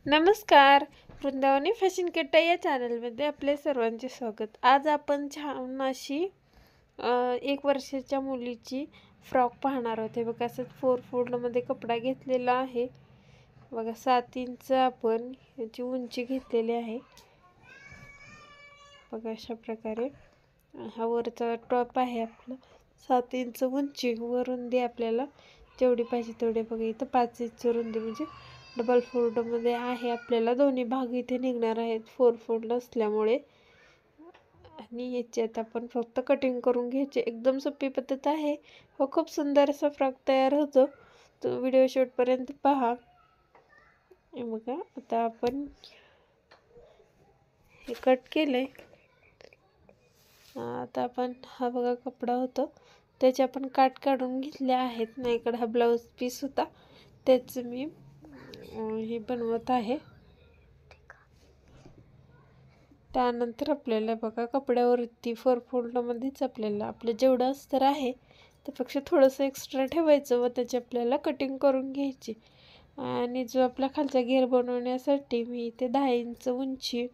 नमस्कार. वृंदावनी फॅशन किट्टा या चॅनलमध्ये आपले सर्वांचे स्वागत. आज आपण छान अशी 1 वर्षाच्या मुलीची फ्रॉक पाहणार आहोत. हे बघा, असं 4 फोल्डमध्ये कपडा घेतलेला आहे. बघा, 7 इंच आपण याची उंची घेतलेली आहे. बघा, अशा प्रकारे हा वरचा टॉप आहे आपला. 7 इंच उंची, वरून दे आपल्याला जेवढी पाहिजे तेवढे. बघा, इथं 5 इंच रुंदी म्हणजे डबल फोल्डमध्ये आहे. आपल्याला दोन्ही भाग इथे निघणार आहेत 4 फोल्ड असल्यामुळे. आणि याच्यात आपण फक्त कटिंग करून घ्यायचे. एकदम सोपी पद्धत आहे. हो, खूप सुंदर असा फ्रॉक तयार होतो. तो व्हिडिओ शेवटपर्यंत पहा. हे बघा, आता आपण हे कट केलंय. आता आपण हा बघा कपडा होतो त्याचे आपण काट काढून घेतले आहेत. माझ्याकडे हा ब्लाऊज पीस होता, त्याचं मी हे बनवत आहे. त्यानंतर आपल्याला बघा कपड्यावरती 4 फोल्डमध्येच आपल्याला आपलं जेवढं अस्तर आहे त्यापेक्षा थोडंसं एक्स्ट्रा ठेवायचं व त्याची आपल्याला कटिंग करून घ्यायची. आणि जो आपला खालचा घेर बनवण्यासाठी मी इथे 10 इंच उंची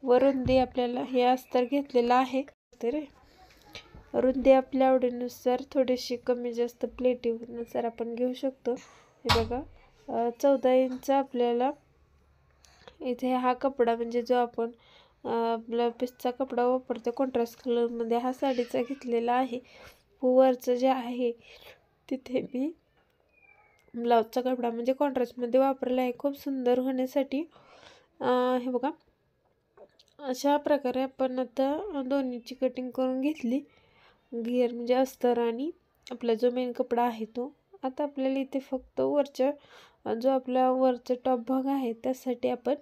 व रुंदी आपल्याला हे अस्तर घेतलेलं आहे. तर रुंदी आपल्या आवडीनुसार थोडीशी कमी जास्त प्लेटीनुसार आपण घेऊ शकतो. हे बघा, 14 इंच आपल्याला इथे हा कपडा म्हणजे जो आपण आपला पीसचा कपडा वापरतो कॉन्ट्रास्ट कलरमध्ये हा साडीचा घेतलेला आहे. वरचं जे आहे तिथे मी ब्लाऊजचा कपडा म्हणजे कॉन्ट्रास्टमध्ये वापरला आहे खूप सुंदर होण्यासाठी. हे बघा, अशा प्रकारे आपण आता दोन्हीची कटिंग करून घेतली. घेर म्हणजे अस्तर आणि आपला जो मेन कपडा आहे तो. आता आपल्याला इथे फक्त वरच्या जो आपला वरचा टॉप भाग आहे त्यासाठी आपण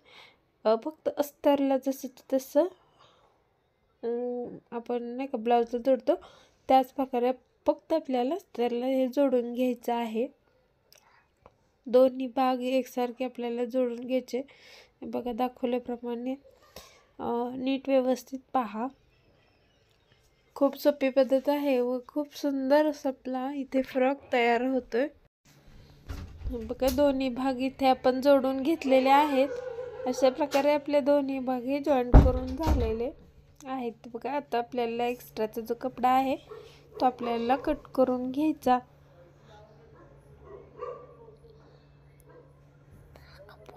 फक्त अस्तरला जसं तसं आपण नाही का ब्लाऊजला जोडतो त्याच प्रकारे फक्त आपल्याला अस्तरला हे जोडून घ्यायचं आहे. दोन्ही भाग एकसारखे आपल्याला जोडून घ्यायचे. बघा, दाखवल्याप्रमाणे नीट व्यवस्थित पहा. खूप सोपी पद्धत आहे व खूप सुंदर असा आपला इथे फ्रॉक तयार होतोय. बघा, दोन्ही भाग इथे आपण जोडून घेतलेले आहेत. अशा प्रकारे आपले दोन्ही भाग हे जॉईंट करून झालेले आहेत. बघा, आता आपल्याला एक्स्ट्राचा जो कपडा आहे तो आपल्याला कट करून घ्यायचा.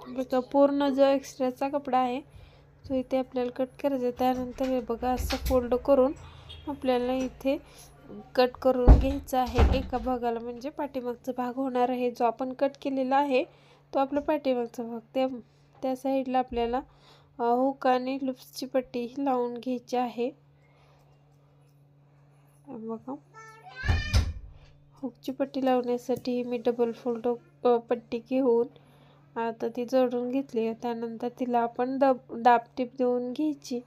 बघा, पूर्ण जो एक्स्ट्राचा कपडा आहे तो इथे आपल्याला कट करायचा. त्यानंतर हे बघा, असं फोल्ड करून आपल्याला इथे कट करून घ्यायचा आहे एका भागाला, म्हणजे पाठीमागचा भाग होणार आहे. जो आपण कट केलेला आहे तो आपला पाठीमागचा भाग. त्या साईडला आपल्याला हुक आणि लूप्सची पट्टी लावून घ्यायची आहे. बघा, हुकची पट्टी लावण्यासाठी मी डबल फोल्ड पट्टी घेऊन आता ती जोडून घेतली. त्यानंतर तिला आपण दाब टीप देऊन घ्यायची.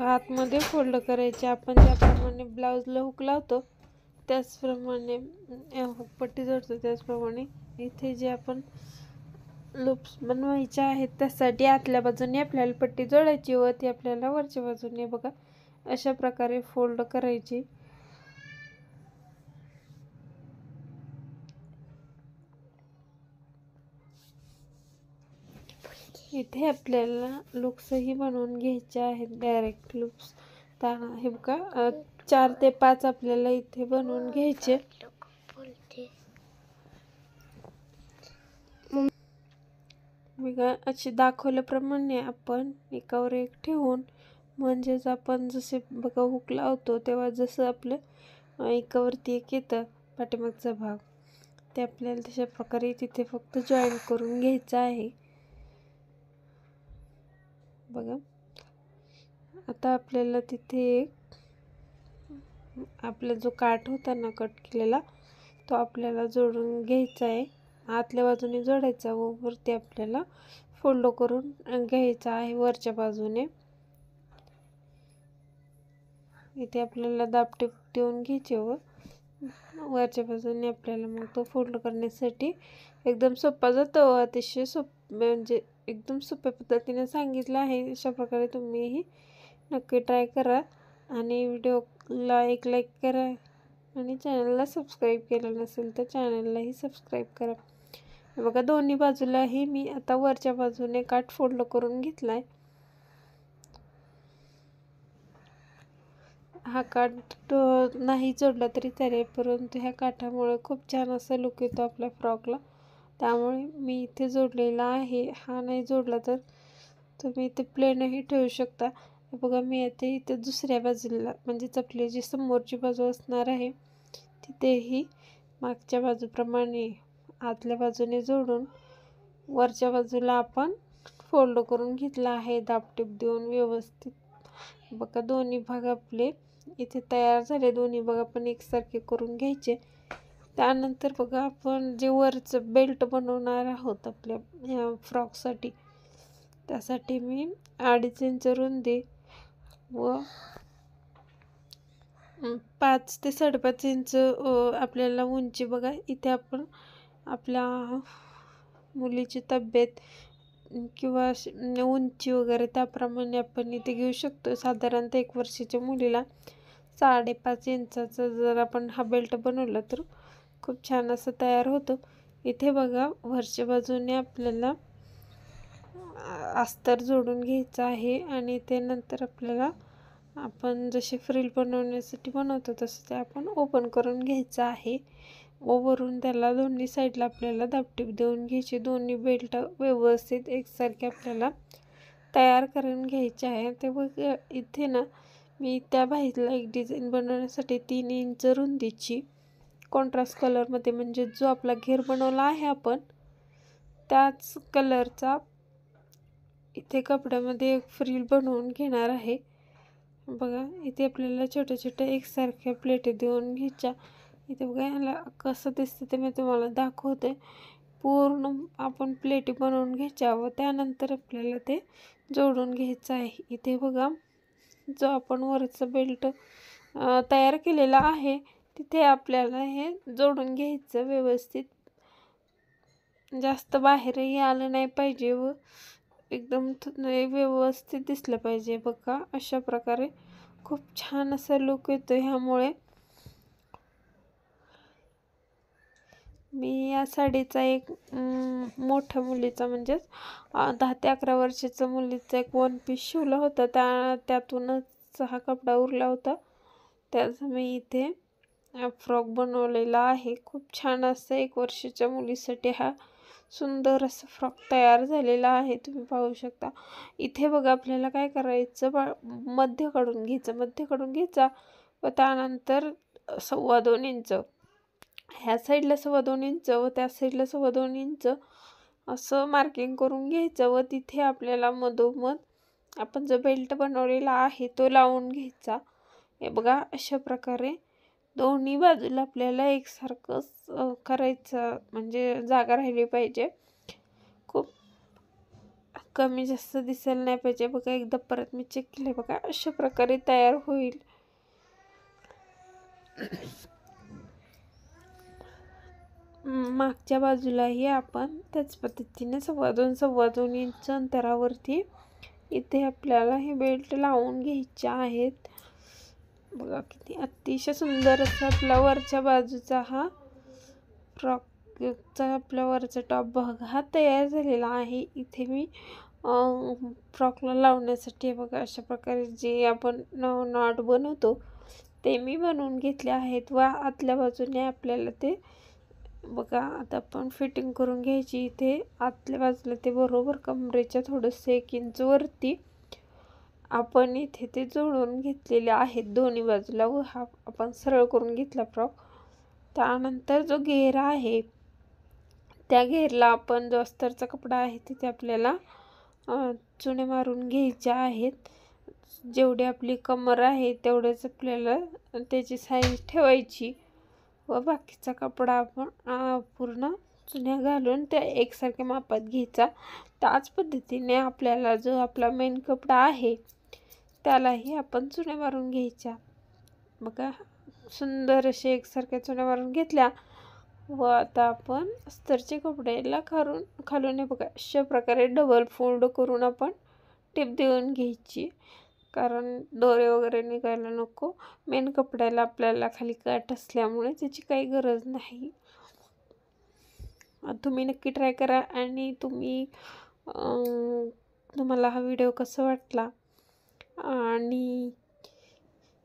आतमध्ये फोल्ड करायचे. आपण ज्याप्रमाणे ब्लाऊजला हुक लावतो त्याचप्रमाणे हुक पट्टी जोडतो त्याचप्रमाणे इथे जे आपण लूप्स बनवायचे आहेत त्यासाठी आतल्या बाजूने आपल्याला पट्टी जोडायची व ती आपल्याला वरच्या बाजूने बघा अशा प्रकारे फोल्ड करायची. इथे आपल्याला लुक्सही बनवून घ्यायचे आहेत, डायरेक्ट लुक्स. हे बघा, 4 ते 5 आपल्याला इथे बनवून घ्यायचे. बघा, अशी दाखवल्याप्रमाणे आपण एकावर एक ठेवून म्हणजेच आपण जसे बघा हुक लावतो तेव्हा जसं आपलं एकावरती एक येतं पाठीमागचा भाग ते आपल्याला तशा प्रकारे तिथे फक्त जॉईन करून घ्यायचं आहे. बघा, आता आपल्याला तिथे आपला जो काठ होता ना कट केलेला तो आपल्याला जोडून घ्यायचा आहे. आतल्या बाजूने जोडायचा व वरती आपल्याला फोल्ड करून घ्यायचा आहे वरच्या बाजूने. इथे आपल्याला दाबटीप देऊन घ्यायचे व वरच्या बाजूने आपल्याला मग तो फोल्ड करण्यासाठी एकदम सोपा जातो. अतिशय म्हणजे एकदम सोप्या पद्धतीने सांगितलं आहे. अशा प्रकारे तुम्हीही नक्की ट्राय करा आणि व्हिडिओला एक लाईक करा. आणि चॅनलला सबस्क्राईब केलं नसेल तर चॅनललाही सबस्क्राईब करा. बघा दोन्ही बाजूलाही मी आता वरच्या बाजूने काठ फोल्ड करून घेतलाय. हा काठ नाही जोडला तरी चालेल, परंतु ह्या काठामुळे खूप छान असा लुक येतो आपल्या फ्रॉकला, त्यामुळे मी इथे जोडलेला आहे. हा नाही जोडला तर तुम्ही इथे प्लेनही ठेवू शकता. बघा मी इथे दुसऱ्या बाजूला म्हणजे चपलेची समोरची बाजू असणार आहे तिथेही मागच्या बाजूप्रमाणे आतल्या बाजूने जोडून वरच्या बाजूला आपण फोल्ड करून घेतला आहे दाबटीप देऊन व्यवस्थित. बघा दोन्ही भाग आपले इथे तयार झाले. दोन्ही भाग आपण एकसारखे करून घ्यायचे. त्यानंतर बघा आपण जे वरचं बेल्ट बनवणार आहोत आपल्या ह्या फ्रॉकसाठी, त्यासाठी मी 2.5 इंच रुंदी व 5 ते 5.5 इंच आपल्याला उंची. बघा इथे आपण आपल्या मुलीची तब्येत किंवा उंची वगैरे त्याप्रमाणे आपण इथे घेऊ शकतो. साधारणतः 1 वर्षाच्या मुलीला 5.5 इंचाचा जर आपण हा बेल्ट बनवला तर खूप छान असं तयार होतो. इथे बघा वरच्या बाजूने आपल्याला अस्तर जोडून घ्यायचं आहे आणि ते नंतर आपल्याला आपण जसे फ्रिल बनवण्यासाठी बनवतो तसं ते आपण ओपन करून घ्यायचं आहे. वरून त्याला दोन्ही साईडला आपल्याला दाबटीप देऊन घ्यायची. दोन्ही बेल्ट व्यवस्थित एकसारखे आपल्याला तयार करून घ्यायचे आहे. ते बघ इथे ना मी त्या बाहीला एक डिझाईन बनवण्यासाठी 3 इंच रुंदीची कॉन्ट्रास्ट कलरमध्ये म्हणजे जो आपला घेर बनवला आहे आपण त्याच कलरचा इथे कपड्यामध्ये एक फ्रिल बनवून घेणार आहे. बघा इथे आपल्याला छोट्या छोट्या एकसारख्या प्लेटी देऊन घ्यायच्या. इथे बघा ह्याला कसं दिसतं ते मी तुम्हाला दाखवते. पूर्ण आपण प्लेटी बनवून घ्यायच्या व त्यानंतर आपल्याला ते जोडून घ्यायचं आहे. इथे बघा जो आपण वरचा बेल्ट तयार केलेला आहे तिथे आपल्याला हे जोडून घ्यायचं व्यवस्थित. जास्त बाहेरही आलं नाही पाहिजे व एकदम व्यवस्थित दिसलं पाहिजे. बघा अशा प्रकारे खूप छान असा लुक येतो. ह्यामुळे मी या साडीचा एक मोठ्या मुलीचा म्हणजेच 10 ते 11 वर्षाच्या मुलीचा एक 1 पीस शिवला होता. त्यातूनच हा कपडा उरला होता. त्याचा मी इथे फ्रॉक बनवलेला आहे. खूप छान असं 1 वर्षाच्या मुलीसाठी हा सुंदर असा फ्रॉक तयार झालेला आहे. तुम्ही पाहू शकता. इथे बघा आपल्याला काय करायचं, मध्य काढून घ्यायचा व त्यानंतर 2.25 इंच ह्या साईडला 2.25 इंच व त्या साईडला 2.25 इंच असं मार्किंग करून घ्यायचं व तिथे आपल्याला मधोमध आपण जो बेल्ट बनवलेला आहे तो लावून घ्यायचा. हे बघा अशा प्रकारे दोन्ही बाजूला आपल्याला एकसारखं करायचं म्हणजे जागा राहिली पाहिजे. खूप कमी जास्त दिसायला नाही पाहिजे. बघा एकदा परत मी चेक केले. बघा अशा प्रकारे तयार होईल. मागच्या बाजूलाही आपण त्याच पद्धतीने 2.25 इंच अंतरावरती इथे आपल्याला हे बेल्ट लावून घ्यायचे आहेत. बघा किती अतिशय सुंदर असा आपला वरच्या बाजूचा हा फ्रॉकचा आपला वरचा टॉप भाग हा तयार झालेला आहे. इथे मी फ्रॉकला लावण्यासाठी बघा अशा प्रकारे जे आपण नॉट बनवतो ते मी बनवून घेतले आहेत व आतल्या बाजूने आपल्याला ते बघा आता आपण फिटिंग करून घ्यायची. इथे आतल्या बाजूला ते बरोबर कमरेच्या थोडंसं 1 इंच वरती आपण इथे ते जोडून घेतलेले आहेत दोन्ही बाजूला व हा आपण सरळ करून घेतला फ्रॉक. त्यानंतर जो घेर आहे त्या घेरला आपण जो अस्तरचा कपडा आहे तिथे आपल्याला चुणे मारून घ्यायचे आहेत. जेवढी आपली कमर आहे तेवढेच आपल्याला त्याची साईज ठेवायची व बाकीचा कपडा आपण पूर्ण चुन्या घालून त्या एकसारख्या मापात घ्यायचा. त्याच पद्धतीने आपल्याला जो आपला मेन कपडा आहे त्यालाही आपण चुन्या मारून घ्यायच्या. बघा सुंदर असे एकसारख्या चुन्या मारून घेतल्या व आता आपण अस्तरचे कपड्याला खालून बघा अशा प्रकारे डबल फोल्ड करून आपण टिप देऊन घ्यायची. कारण दोरे वगैरे निघायला नको. मेन कपड्याला आपल्याला खाली काठ असल्यामुळे त्याची काही गरज नाही. तुम्ही नक्की ट्राय करा आणि तुम्हाला हा व्हिडिओ कसा वाटला आणि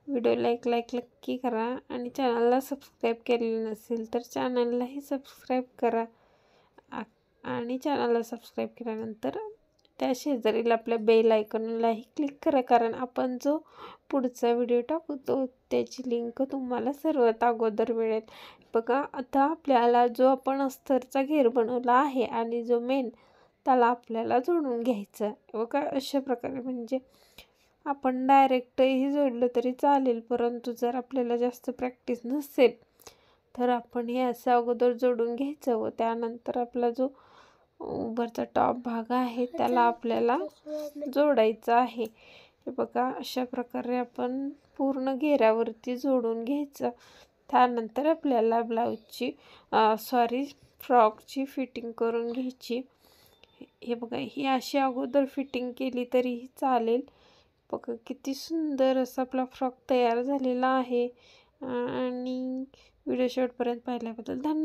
व्हिडिओला एक लाईक नक्की करा आणि चॅनलला सबस्क्राईब केलेलं नसेल तर चॅनललाही सबस्क्राईब करा. आणि चॅनलला सबस्क्राईब केल्यानंतर त्या शेजारील आपल्या बेल आयकॉनलाही क्लिक करा, कारण आपण जो पुढचा व्हिडिओ टाकतो त्याची लिंक तुम्हाला सर्वात अगोदर मिळेल. बघा, आता आपल्याला जो आपण अस्तरचा घेर बनवला आहे आणि जो मेन त्याला आपल्याला जोडून घ्यायचं आहे. बघा, अशा प्रकारे म्हणजे आपण डायरेक्टही जोडलं तरी चालेल, परंतु जर आपल्याला जास्त प्रॅक्टिस नसेल तर आपण हे असं अगोदर जोडून घ्यायचं व त्यानंतर आपला जो वरचा टॉप भाग आहे त्याला आपल्याला जोडायचा आहे. हे बघा, अशा प्रकारे आपण पूर्ण घेऱ्यावरती जोडून घ्यायचं. त्यानंतर आपल्याला ब्लाऊजची फ्रॉकची फिटिंग करून घ्यायची. हे बघा, ही अशी अगोदर फिटिंग केली तरीही चालेल. बघा, किती सुंदर असा आपला फ्रॉक तयार झालेला आहे. आणि व्हिडिओ शेवटपर्यंत पाहिल्याबद्दल धन्यवाद.